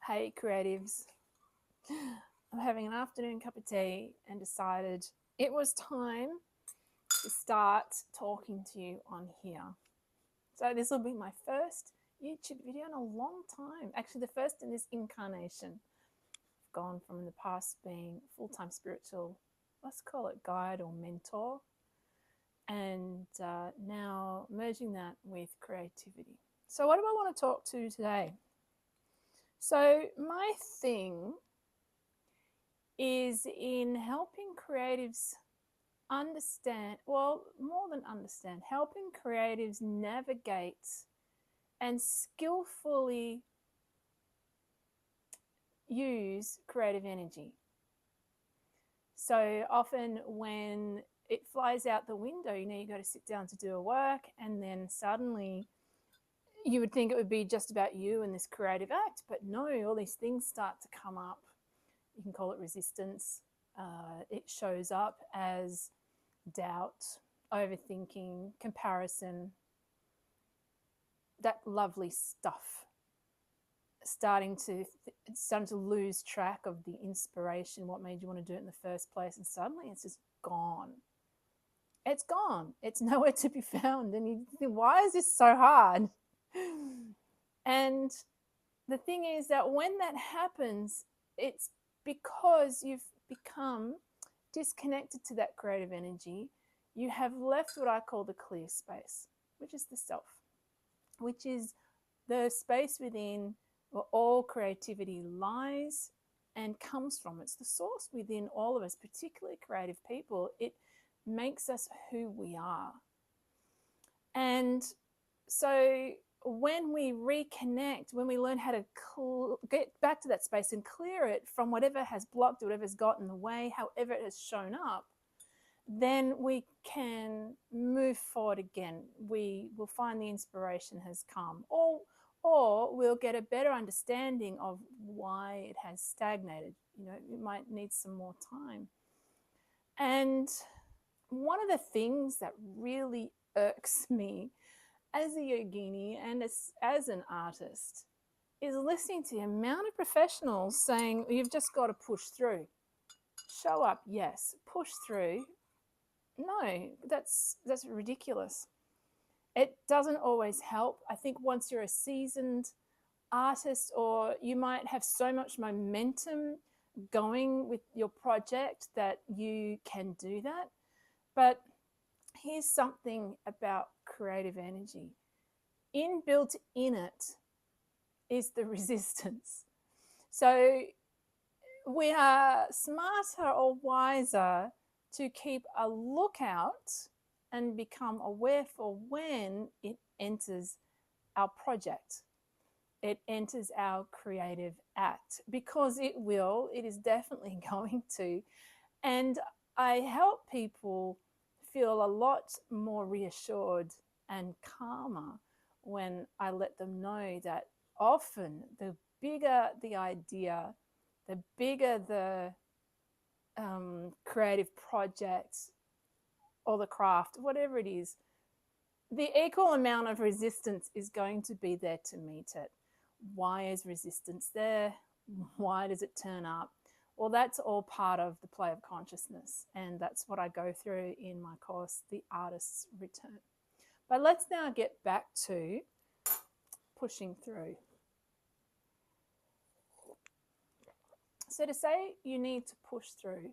Hey creatives, I'm having an afternoon cup of tea and decided it was time to start talking to you on here. So this will be my first YouTube video in a long time. Actually, the first in this incarnation. I've gone from in the past being full-time spiritual, let's call it guide or mentor, and now merging that with creativity. So what do I want to talk to today? So my thing is in helping creatives understand, well, more than understand, helping creatives navigate and skillfully use creative energy. So often when it flies out the window, you got to sit down to do a work, and then suddenly you would think it would be just about you and this creative act, but no, all these things start to come up. You can call it resistance. It shows up as doubt, overthinking, comparison, that lovely stuff. Starting to lose track of the inspiration, what made you want to do it in the first place, and suddenly it's just gone. It's gone. It's nowhere to be found, and you think, why is this so hard? And the thing is that when that happens, it's because you've become disconnected to that creative energy. You have left what I call the clear space, which is the self, which is the space within where all creativity lies and comes from. It's the source within all of us, particularly creative people. It makes us who we are. And so when we reconnect, when we learn how to get back to that space and clear it from whatever has blocked, whatever's got in the way, however it has shown up, then we can move forward again. We will find the inspiration has come, or we'll get a better understanding of why it has stagnated. It might need some more time. And one of the things that really irks me as a yogini and as an artist is listening to the amount of professionals saying, you've just got to push through. Show up, yes. Push through. No, that's ridiculous. It doesn't always help. I think once you're a seasoned artist, or you might have so much momentum going with your project that you can do that. But here's something about creative energy. Inbuilt in it is the resistance. So we are smarter or wiser to keep a lookout and become aware for when it enters our project. It enters our creative act, because it is definitely going to. And I help people feel a lot more reassured and calmer when I let them know that often the bigger the idea, the bigger the creative project or the craft, whatever it is, the equal amount of resistance is going to be there to meet it. Why is resistance there? Why does it turn up? Well, that's all part of the play of consciousness, and that's what I go through in my course, The Artist's Return. But let's now get back to pushing through. So to say you need to push through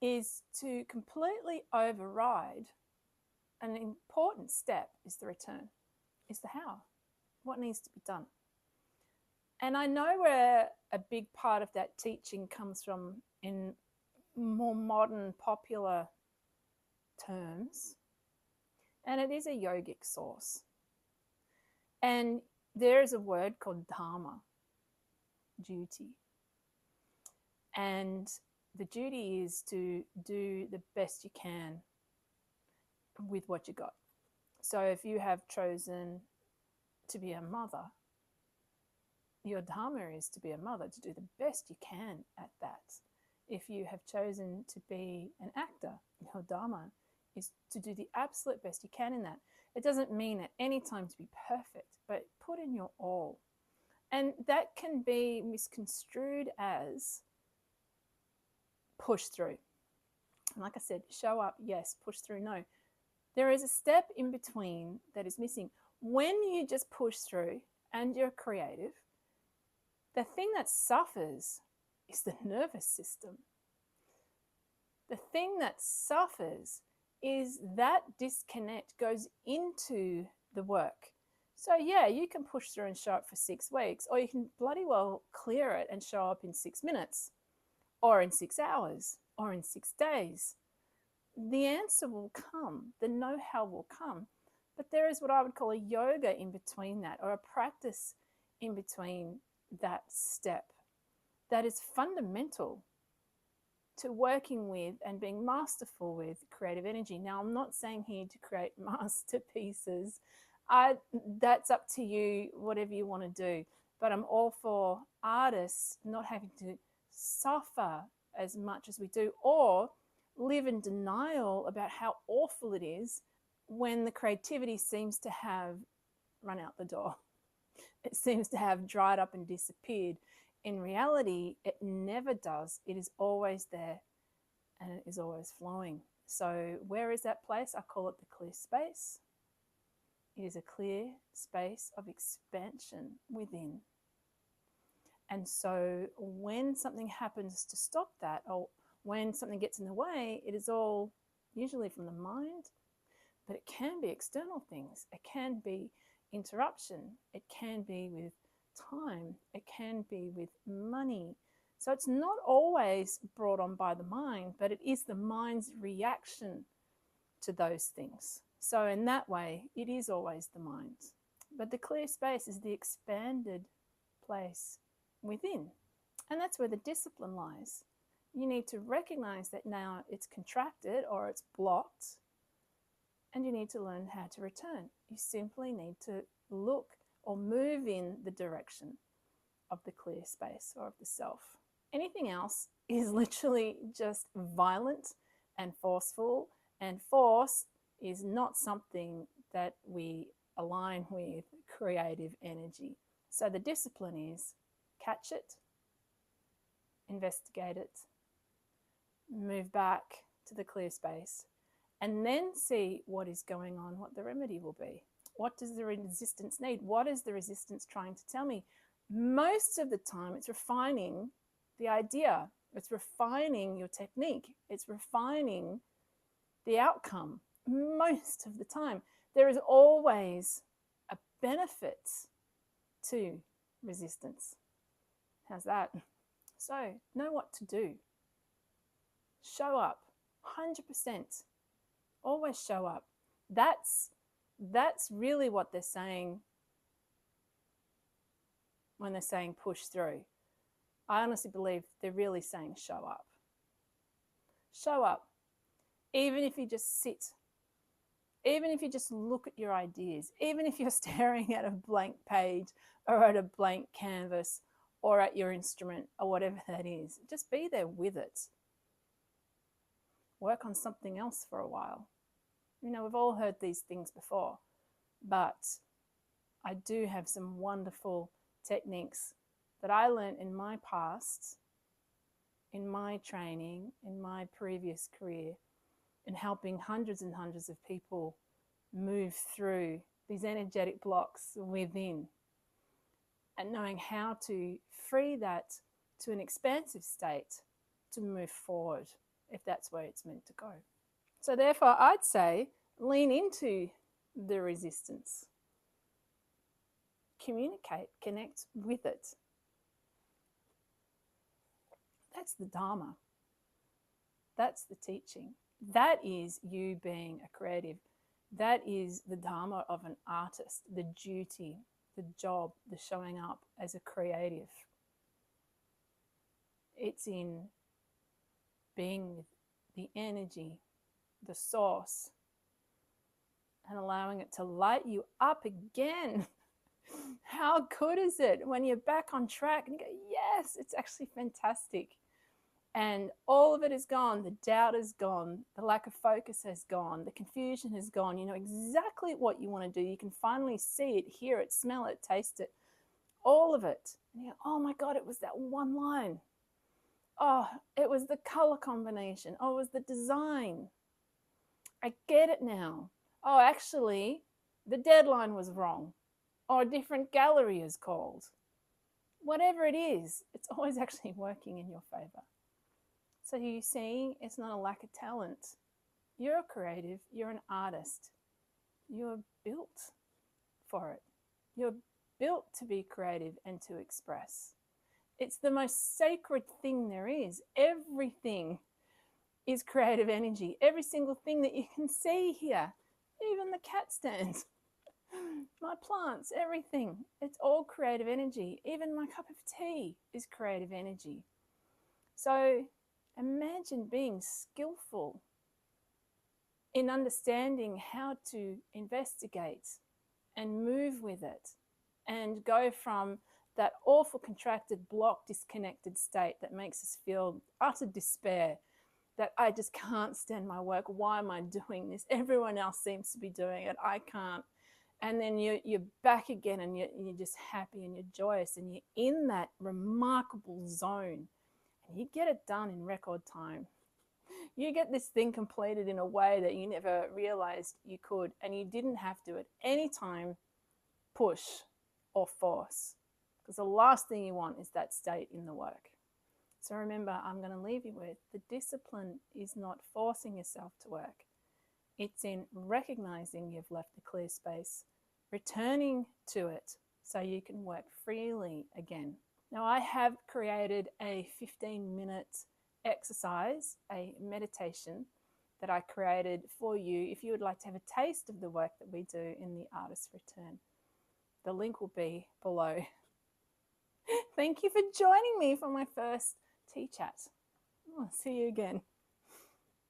is to completely override an important step. Is the return, is the how, what needs to be done. And I know where a big part of that teaching comes from in more modern, popular terms, and it is a yogic source. And there is a word called dharma, duty. And the duty is to do the best you can with what you got. So if you have chosen to be a mother, your dharma is to be a mother, to do the best you can at that. If you have chosen to be an actor, your dharma is to do the absolute best you can in that. It doesn't mean at any time to be perfect, but put in your all. And that can be misconstrued as push through. And like I said, show up, yes, push through, no. There is a step in between that is missing. When you just push through and you're creative, the thing that suffers is the nervous system. The thing that suffers is that disconnect goes into the work. So yeah, you can push through and show up for 6 weeks, or you can bloody well clear it and show up in 6 minutes, or in 6 hours, or in 6 days. The answer will come, the know-how will come, but there is what I would call a yoga in between that, or a practice in between that step that is fundamental to working with and being masterful with creative energy. Now, I'm not saying here to create masterpieces. That's up to you, whatever you want to do. But I'm all for artists not having to suffer as much as we do, or live in denial about how awful it is when the creativity seems to have run out the door. It seems to have dried up and disappeared. In reality, it never does. It is always there and it is always flowing. So where is that place? I call it the clear space. It is a clear space of expansion within. And so when something happens to stop that, or when something gets in the way, it is all usually from the mind, but it can be external things. It can be interruption. It can be with time. It can be with money. So it's not always brought on by the mind, but it is the mind's reaction to those things. So in that way, it is always the mind. But the clear space is the expanded place within. And that's where the discipline lies. You need to recognize that now it's contracted or it's blocked, and you need to learn how to return. You simply need to look or move in the direction of the clear space or of the self. Anything else is literally just violent and forceful, and force is not something that we align with creative energy. So the discipline is catch it, investigate it, move back to the clear space, and then see what is going on, what the remedy will be. What does the resistance need? What is the resistance trying to tell me? Most of the time, it's refining the idea. It's refining your technique. It's refining the outcome. Most of the time, there is always a benefit to resistance. How's that? So, know what to do. Show up, 100%. Always show up. That's really what they're saying when they're saying push through. I honestly believe they're really saying show up. Show up. Even if you just sit, even if you just look at your ideas, even if you're staring at a blank page or at a blank canvas or at your instrument or whatever that is, just be there with it. Work on something else for a while. You know, we've all heard these things before, but I do have some wonderful techniques that I learned in my past, in my training, in my previous career, in helping hundreds and hundreds of people move through these energetic blocks within, and knowing how to free that to an expansive state to move forward, if that's where it's meant to go. So therefore, I'd say lean into the resistance. Communicate, connect with it. That's the Dharma. That's the teaching. That is you being a creative. That is the Dharma of an artist, the duty, the job, the showing up as a creative. It's in being with the energy, the source, and allowing it to light you up again. How good is it when you're back on track and you go, yes, it's actually fantastic. And all of it is gone. The doubt is gone. The lack of focus has gone. The confusion has gone. You know exactly what you want to do. You can finally see it, hear it, smell it, taste it. all of it. And you go, oh my God, it was that one line. Oh, it was the color combination. Oh, it was the design. I get it now. Oh, actually, the deadline was wrong, or a different gallery is called. Whatever it is, it's always actually working in your favor. So you see, it's not a lack of talent. You're a creative, you're an artist. You're built for it. You're built to be creative and to express. It's the most sacred thing there is. Everything is creative energy. Every single thing that you can see here, even the cat stand, my plants, everything, it's all creative energy. Even my cup of tea is creative energy. So imagine being skillful in understanding how to investigate and move with it and go from that awful contracted, blocked, disconnected state that makes us feel utter despair, that I just can't stand my work. Why am I doing this? Everyone else seems to be doing it. I can't. And then you're back again, and you're just happy and you're joyous, and you're in that remarkable zone, and you get it done in record time. You get this thing completed in a way that you never realized you could, and you didn't have to at any time push or force, because the last thing you want is that state in the work. So remember, I'm going to leave you with the discipline is not forcing yourself to work. It's in recognizing you've left a clear space, returning to it so you can work freely again. Now, I have created a 15-minute exercise, a meditation that I created for you if you would like to have a taste of the work that we do in the Artist's Return. The link will be below. Thank you for joining me for my first tea chat. I'll see you again.